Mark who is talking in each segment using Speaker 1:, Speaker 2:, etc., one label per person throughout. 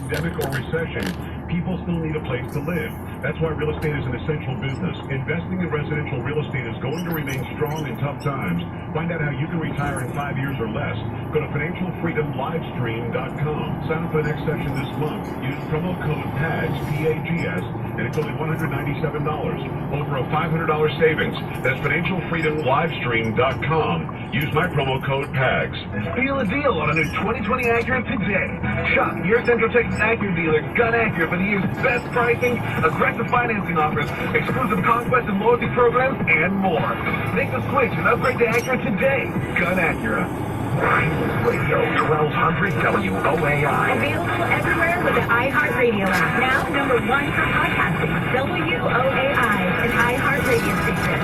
Speaker 1: pandemic or recession, people still need a place to live. That's why real estate is an essential business. Investing in residential real estate is going to remain strong in tough times. Find out how you can retire in 5 years or less. Go to financialfreedomlivestream.com. Sign up for the next session this month. Use promo code PAGS, P-A-G-S, and it's only $197. Over a $500 savings. That's financialfreedomlivestream.com. Use my promo code PAGS.
Speaker 2: Feel a deal on a new 2020 Acura today. Shop your Central Texas Acura dealer, Gun Acura, for the year's best pricing, aggressive financing offers, exclusive conquest and loyalty programs, and more. Make the switch and upgrade to Acura today. Gun Acura. Radio 1200 WOAI.
Speaker 3: Available everywhere with the iHeartRadio app. Now #1 for podcasting. WOAI, an iHeart radio station.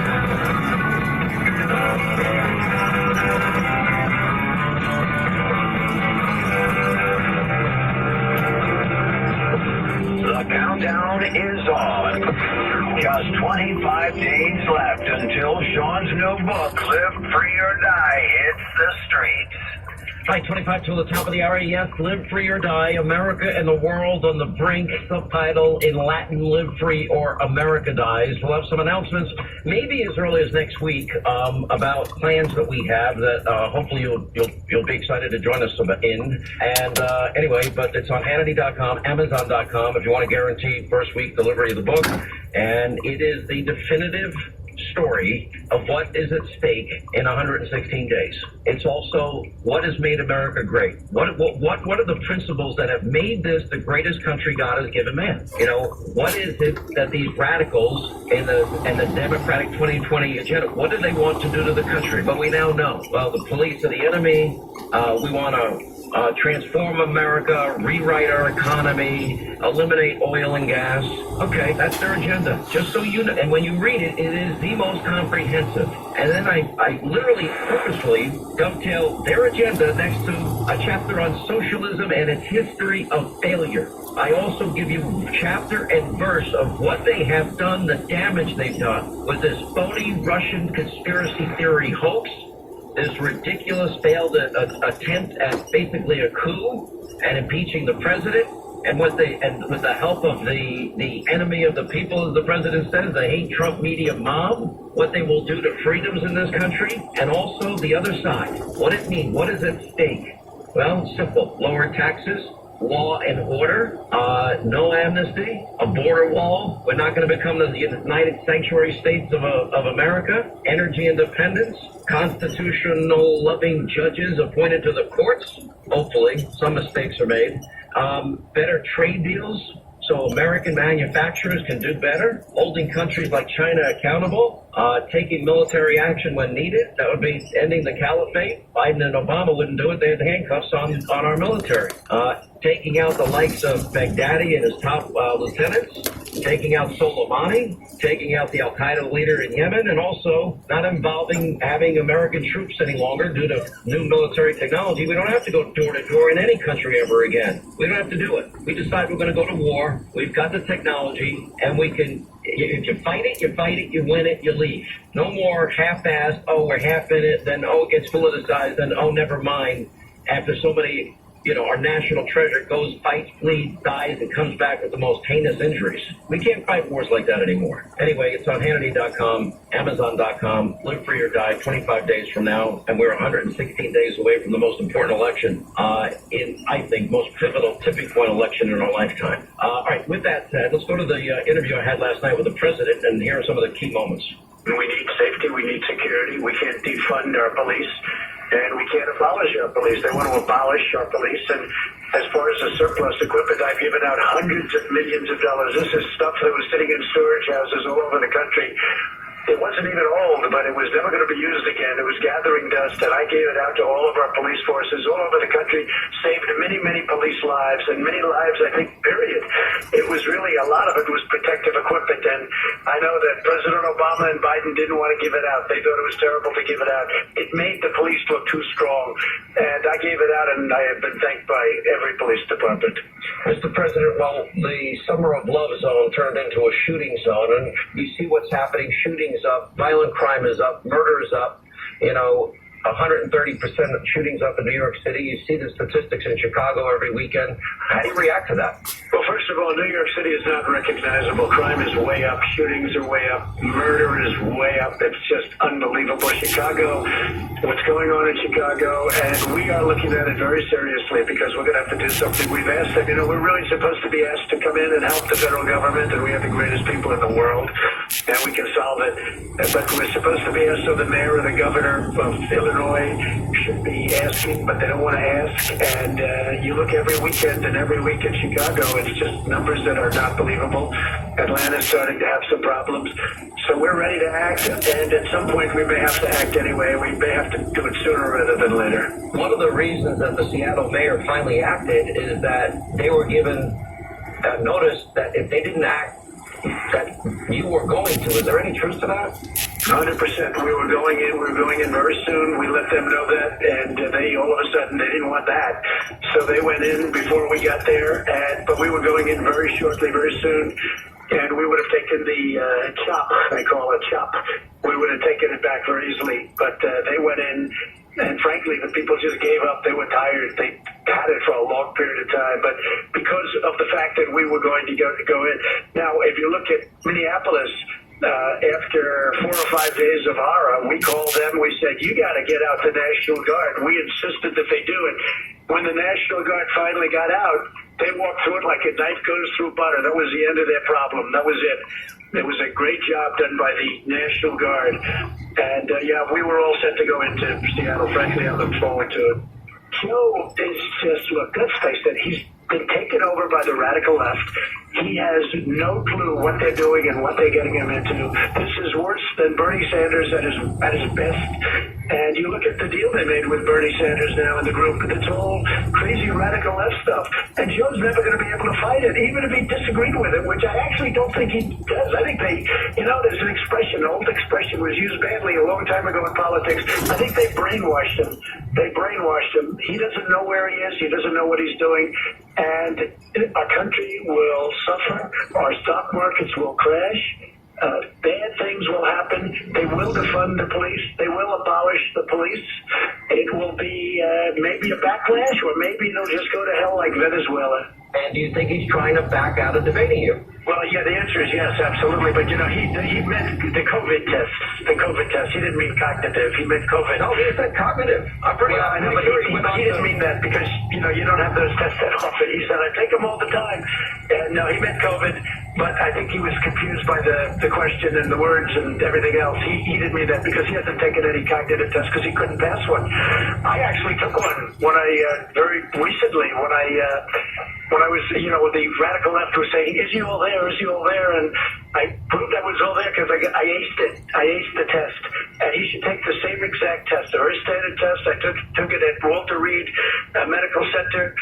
Speaker 4: The countdown is on. Just 25 days left until Sean's new book, Live Free or Die, hits the streets.
Speaker 5: Right, 25 to the top of the hour. Yes, Live Free or Die, America and the World on the Brink. Subtitle in Latin, Live Free or America Dies. We'll have some announcements, maybe as early as next week, about plans that we have that hopefully you'll be excited to join us in. And anyway, but it's on Hannity.com, Amazon.com if you want to guarantee first week delivery of the book. And it is the definitive story of what is at stake in 116 days. It's also what has made America great. What are the principles that have made this the greatest country God has given man? You know, what is it that these radicals and the Democratic 2020 agenda, what do they want to do to the country? But we now know. Well, the police are the enemy. We want to transform America, rewrite our economy, eliminate oil and gas. Okay, that's their agenda. Just so you know, and when you read it, it is the most comprehensive. And then I literally purposefully dovetail their agenda next to a chapter on socialism and its history of failure. I also give you chapter and verse of what they have done, the damage they've done with this phony Russian conspiracy theory hoax, this ridiculous failed attempt at basically a coup and impeaching the president, and with the help of the enemy of the people, as the president says, the hate Trump media mob, what they will do to freedoms in this country, and also the other side. What it means, what is at stake? Well, it's simple. Lower taxes, law and order, no amnesty, a border wall. We're not going to become the United Sanctuary States of America. Energy independence, constitutional loving judges appointed to the courts. Hopefully, some mistakes are made. Better trade deals so American manufacturers can do better. Holding countries like China accountable. Taking military action when needed. That would be ending the caliphate. Biden and Obama wouldn't do it. They had handcuffs on our military. Taking out the likes of Baghdadi and his top lieutenants. Taking out Soleimani. Taking out the Al-Qaeda leader in Yemen. And also not having American troops any longer due to new military technology. We don't have to go door to door in any country ever again. We don't have to do it. We decide we're going to go to war. We've got the technology, and we can. If you fight it, you win it, you leave. No more half-assed, oh, we're half in it, then, oh, it gets politicized, then, oh, never mind. After so many, our national treasure goes, fights, bleeds, dies, and comes back with the most heinous injuries. We can't fight wars like that anymore. Anyway, it's on Hannity.com, Amazon.com, Live Free or Die, 25 days from now, and we're 116 days away from the most important election I think, most pivotal tipping point election in our lifetime. All right, with that said, let's go to the interview I had last night with the president, and here are some of the key moments.
Speaker 4: We need safety, we need security, we can't defund our police, and we can't abolish our police. They want to abolish our police, and as far as the surplus equipment, I've given out hundreds of millions of dollars. This is stuff that was sitting in storage houses all over the country. It wasn't even old, but it was never going to be used again. It was gathering dust, and I gave it out to all of our police forces all over the country, saved many, many police lives, and many lives, I think, period. It was really, a lot of it was protective equipment, and I know that President Obama and Biden didn't want to give it out. They thought it was terrible to give it out. It made the police look too strong, and I gave it out, and I have been thanked by every police department.
Speaker 5: Mr. President, well, the Summer of Love zone turned into a shooting zone, and you see what's happening. Shootings up, violent crime is up, murder is up. 130% of shootings up in New York City. You see the statistics in Chicago every weekend. How do you react to that?
Speaker 4: Well, first of all, New York City is not recognizable. Crime is way up. Shootings are way up. Murder is way up. It's just unbelievable. Chicago, what's going on in Chicago, and we are looking at it very seriously because we're going to have to do something. We've asked them, we're really supposed to be asked to come in and help the federal government, and we have the greatest people in the world, and we can solve it. But we're supposed to be asked, so the mayor or the governor of Illinois should be asking, but they don't want to ask. And you look every weekend and every week in Chicago, it's just numbers that are not believable. Atlanta's starting to have some problems. So we're ready to act, and at some point we may have to act anyway. We may have to do it sooner rather than later.
Speaker 5: One of the reasons that the Seattle mayor finally acted is that they were given notice that if they didn't act, that you were going to. Is there any truth to that?
Speaker 4: 100%. We were going in very soon. We let them know that, and they all of a sudden they didn't want that, so they went in before we got there. But we were going in very shortly, very soon, and we would have taken the chop. They call it chop. We would have taken it back very easily, but they went in. And frankly, the people just gave up. They were tired. They had it for a long period of time. But because of the fact that we were going to go in. Now, if you look at Minneapolis, after 4 or 5 days of horror, we called them. We said, you got to get out the National Guard. We insisted that they do it. When the National Guard finally got out, they walked through it like a knife goes through butter. That was the end of their problem. That was it. It was a great job done by the National Guard. And, we were all set to go into Seattle. Frankly, I look forward to it. Joe is just, look, let's face it, he's been taken over by the radical left. He has no clue what they're doing and what they're getting him into. This is worse than Bernie Sanders at his best. And you look at the deal they made with Bernie Sanders now in the group. It's all crazy radical left stuff. And Joe's never going to be able to fight it, even if he disagreed with it, which I actually don't think he does. I think there's an expression, an old expression was used badly a long time ago in politics. I think they brainwashed him. He doesn't know where he is. He doesn't know what he's doing. And our country will suffer. Our stock markets will crash. Bad things will happen. They will defund the police. They will abolish the police. It will be maybe a backlash, or maybe they'll just go to hell like Venezuela.
Speaker 5: And do you think he's trying to back out of debating you?
Speaker 4: Well, yeah, the answer is yes, absolutely. But, he meant the COVID tests. The COVID test. He didn't mean cognitive. He meant COVID.
Speaker 5: No, he said cognitive. I'm pretty
Speaker 4: I know, but he didn't mean that because, you don't have those tests that often. He said, I take them all the time. And no, he meant COVID. But I think he was confused by the question and the words and everything else. He didn't mean that because he hasn't taken any cognitive tests because he couldn't pass one. I actually took one when very recently when I was, the radical left was saying, is he all there? Is he all there? And I proved I was all there because I aced it. I aced the test. And he should take the same exact test, a very standard test. I took it at Walter Reed Medical Center.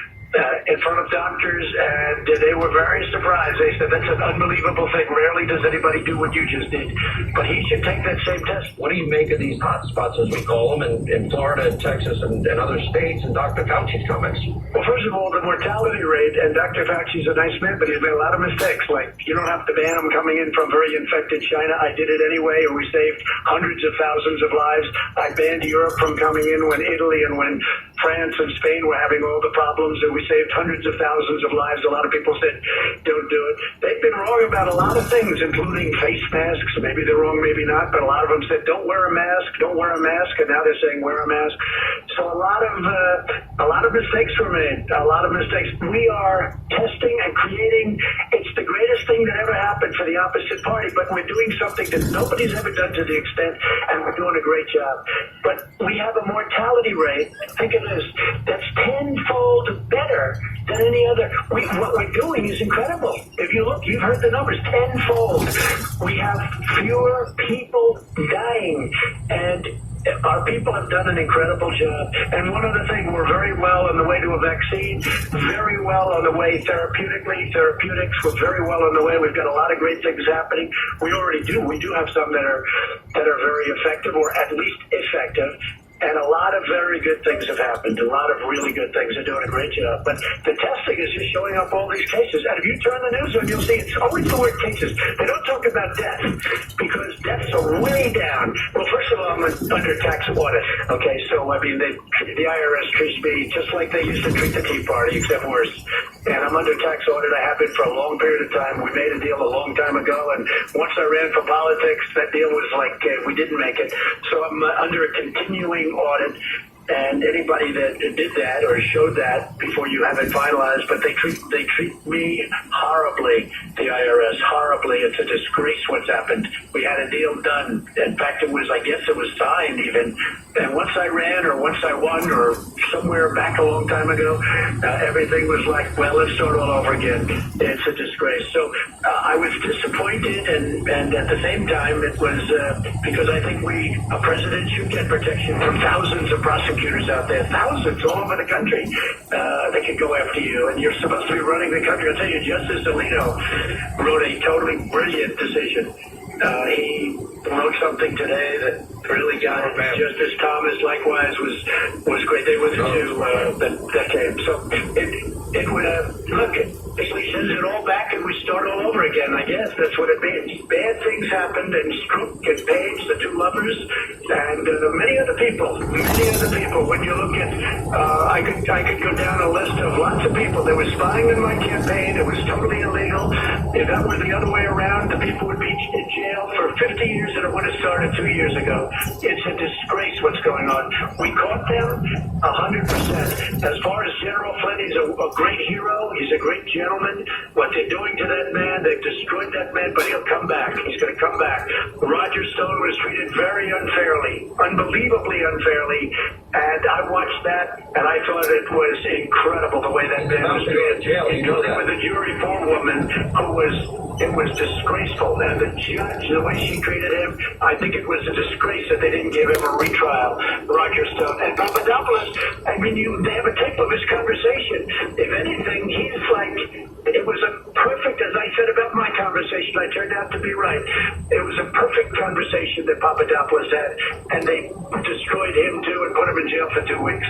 Speaker 4: In front of doctors, and they were very surprised. They said, that's an unbelievable thing. Rarely does anybody do what you just did. But he should take that same test.
Speaker 5: What do you make of these hot spots, as we call them, in Florida and Texas and other states, and Dr. Fauci's comments?
Speaker 4: Well, first of all, the mortality rate, and Dr. Fauci's a nice man, but he's made a lot of mistakes. Like, you don't have to ban him coming in from very infected China. I did it anyway, and we saved hundreds of thousands of lives. I banned Europe from coming in when Italy and when France and Spain were having all the problems, and we saved hundreds of thousands of lives. A lot of people said, don't do it. They've been wrong about a lot of things, including face masks. Maybe they're wrong, maybe not, but a lot of them said, don't wear a mask, and now they're saying wear a mask. So a lot of mistakes were made, a lot of mistakes. We are testing and creating. It's the greatest thing that ever happened for the opposite party, but we're doing something that nobody's ever done to the extent, and we're doing a great job. But we have a mortality rate, think of this, that's tenfold better than any other. What we're doing is incredible. If you look, you've heard the numbers, tenfold. We have fewer people dying, and our people have done an incredible job. And one other thing, we're very well on the way to a vaccine, very well on the way therapeutics, we're very well on the way. We've got a lot of great things happening. We already do. We do have some that are very effective, or at least effective. And a lot of very good things have happened. A lot of really good things. They're doing a great job. But the testing is just showing up all these cases. And if you turn the news on, you'll see it's always the word cases. They don't talk about death because deaths are way down. Well, first of all, I'm under tax audit. Okay, so I mean, the IRS treats me just like they used to treat the Tea Party, except worse. And I'm under tax audit. I have been for a long period of time. We made a deal a long time ago, and once I ran for politics, that deal was like we didn't make it. So I'm under a continuing audit. And anybody that did that or showed that before you have it finalized, but they treat me horribly, the IRS, horribly. It's a disgrace what's happened. We had a deal done. In fact, I guess it was signed even. And once I ran or once I won or somewhere back a long time ago, everything was like, well, let's start all over again. It's a disgrace. So I was disappointed, and at the same time, it was because I think a president should get protection from thousands of prosecutors out there, thousands all over the country. They could go after you, and you're supposed to be running the country. I'll tell you, Justice Alito wrote a totally brilliant decision. He wrote something today that really got it. Justice Thomas, likewise, was great. They were the two that came. So it would look. Basically sends it all back and we start all over again, I guess. That's what it means. Bad things happened, and Stroop and Page, the two lovers, and many other people. When you look at, I could go down a list of lots of people. There was spying in my campaign. It was totally illegal. If that were the other way around, the people would be in jail for 50 years, and it would have started 2 years ago. It's a disgrace what's going on. We caught them 100%. As far as General Flynn, he's a great hero. He's a great gentleman. What they're doing to that man, they've destroyed that man, but he'll come back. He's going to come back. Roger Stone was treated very unfairly, unbelievably unfairly, and I watched that, and I thought it was incredible the way that man was treated, including with the jury forewoman it was disgraceful. And the judge, the way she treated him, I think it was a disgrace that they didn't give him a retrial, Roger Stone. And Papadopoulos, I mean, they have a tape of his conversation. If anything, he's like, it was a perfect, as I said about my conversation, I turned out to be right. It was a perfect conversation that Papadopoulos had, and they destroyed him too and put him in jail for 2 weeks.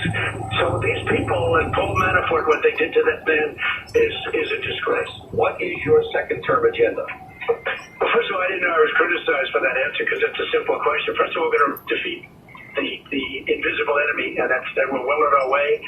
Speaker 4: So these people and Paul Manafort, what they did to that man is a disgrace. What is your second term agenda? Well, first of all, I didn't know I was criticized for that answer because it's a simple question. First of all, we're going to defeat the invisible enemy, and we're well on our way.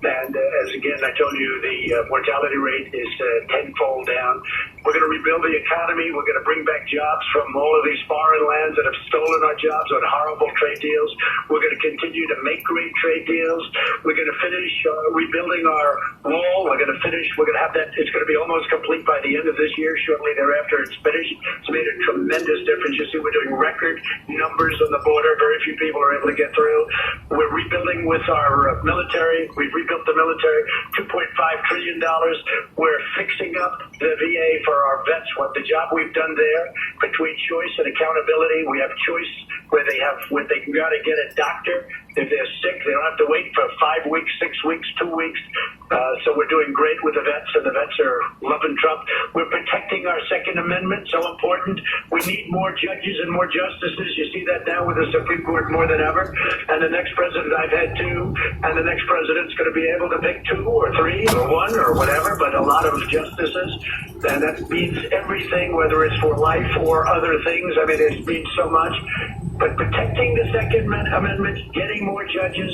Speaker 4: And as again, I told you, the mortality rate is tenfold down. We're going to rebuild the economy. We're going to bring back jobs from all of these foreign lands that have stolen our jobs on horrible trade deals. We're going to continue to make great trade deals. We're going to finish rebuilding our wall. We're going to have that. It's going to be almost complete by the end of this year. Shortly thereafter, it's finished. It's made a tremendous difference. You see, we're doing record numbers on the border. Very few people are able to get through. We're rebuilding with our military. We've rebuilt the military, $2.5 trillion. We're fixing up the VA for our vets. What the job we've done there between choice and accountability. We have choice where they can go to get a doctor. If they're sick, they don't have to wait for 5 weeks, 6 weeks, 2 weeks. So we're doing great with the vets, and the vets are loving Trump. We're protecting our Second Amendment, so important. We need more judges and more justices. You see that now with the Supreme Court more than ever. And the next president, I've had 2, and the next president's going to be able to pick 2 or 3 or 1 or whatever, but a lot of justices. And that means everything, whether it's for life or other things. I mean, it means so much. But protecting the Second Amendment, getting more judges,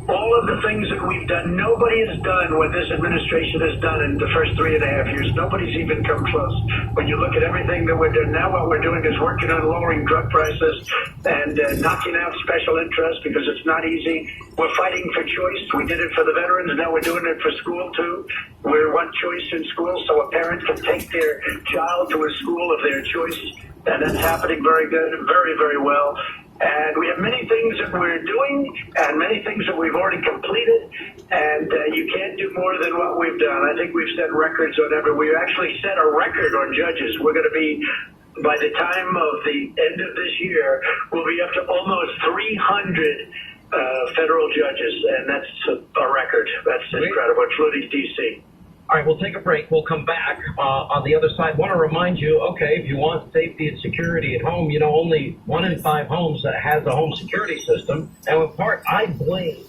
Speaker 4: all of the things that we've done, nobody has done what this administration has done in the first 3.5 years. Nobody's even come close. When you look at everything that we're doing, now what we're doing is working on lowering drug prices and knocking out special interests because it's not easy. We're fighting for choice. We did it for the veterans. Now we're doing it for school, too. We want choice in school so a parent can take their child to a school of their choice. And that's happening very good, very, very well. And we have many things that we're doing and many things that we've already completed. And you can't do more than what we've done. I think we've set records on we've actually set a record on judges. We're going to be, by the time of the end of this year, we'll be up to almost 300 federal judges. And that's a record. That's incredible, including D.C.
Speaker 5: All right, we'll take a break. We'll come back on the other side. Want to remind you, okay, if you want safety and security at home, only 1 in 5 homes has a home security system. And in part, I blame